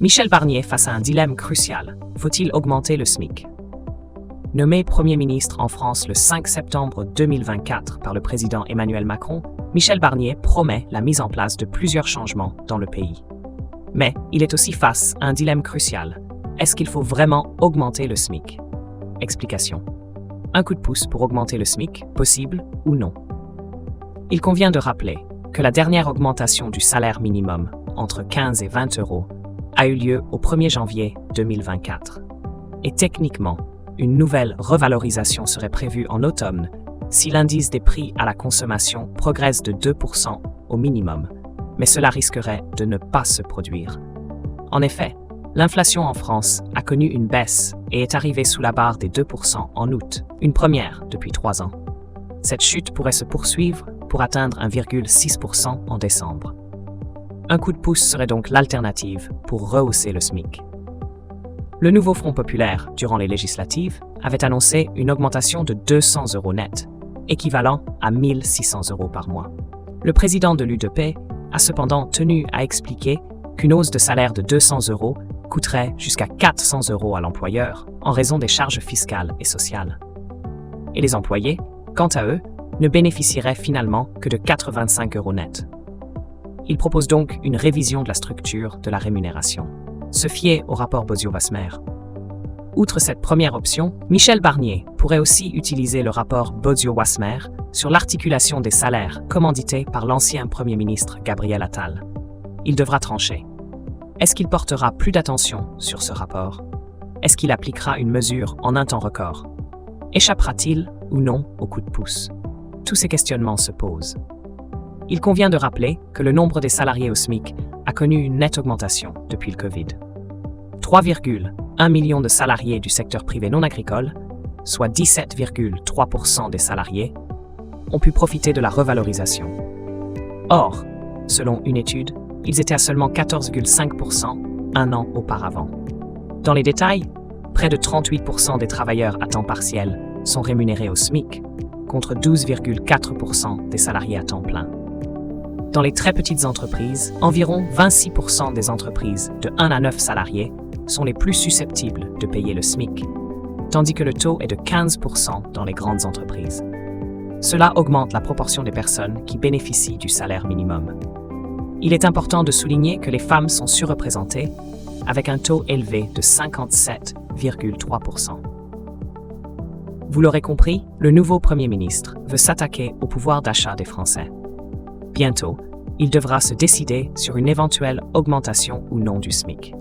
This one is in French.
Michel Barnier face à un dilemme crucial. Faut-il augmenter le SMIC? Nommé Premier ministre en France le 5 septembre 2024 par le président Emmanuel Macron, Michel Barnier promet la mise en place de plusieurs changements dans le pays. Mais il est aussi face à un dilemme crucial. Est-ce qu'il faut vraiment augmenter le SMIC? Explication. Un coup de pouce pour augmenter le SMIC, possible ou non? Il convient de rappeler que la dernière augmentation du salaire minimum, entre 15 et 20 euros, a eu lieu au 1er janvier 2024. Et techniquement, une nouvelle revalorisation serait prévue en automne si l'indice des prix à la consommation progresse de 2% au minimum, mais cela risquerait de ne pas se produire. En effet, l'inflation en France a connu une baisse et est arrivée sous la barre des 2% en août, une première depuis 3 ans. Cette chute pourrait se poursuivre pour atteindre 1,6% en décembre. Un coup de pouce serait donc l'alternative pour rehausser le SMIC. Le nouveau Front populaire, durant les législatives, avait annoncé une augmentation de 200 euros net, équivalent à 1 600 euros par mois. Le président de l'UDP a cependant tenu à expliquer qu'une hausse de salaire de 200 euros coûterait jusqu'à 400 euros à l'employeur en raison des charges fiscales et sociales. Et les employés, quant à eux, ne bénéficieraient finalement que de 85 euros net. Il propose donc une révision de la structure de la rémunération. Se fier au rapport Bozio-Wasmer. Outre cette première option, Michel Barnier pourrait aussi utiliser le rapport Bozio-Wasmer sur l'articulation des salaires commandité par l'ancien Premier ministre Gabriel Attal. Il devra trancher. Est-ce qu'il portera plus d'attention sur ce rapport? Est-ce qu'il appliquera une mesure en un temps record? Échappera-t-il ou non au coup de pouce? Tous ces questionnements se posent. Il convient de rappeler que le nombre des salariés au SMIC a connu une nette augmentation depuis le Covid. 3,1 millions de salariés du secteur privé non agricole, soit 17,3% des salariés, ont pu profiter de la revalorisation. Or, selon une étude, ils étaient à seulement 14,5% un an auparavant. Dans les détails, près de 38% des travailleurs à temps partiel sont rémunérés au SMIC, contre 12,4% des salariés à temps plein. Dans les très petites entreprises, environ 26% des entreprises de 1 à 9 salariés sont les plus susceptibles de payer le SMIC, tandis que le taux est de 15% dans les grandes entreprises. Cela augmente la proportion des personnes qui bénéficient du salaire minimum. Il est important de souligner que les femmes sont surreprésentées, avec un taux élevé de 57,3%. Vous l'aurez compris, le nouveau Premier ministre veut s'attaquer au pouvoir d'achat des Français. Bientôt, il devra se décider sur une éventuelle augmentation ou non du SMIC.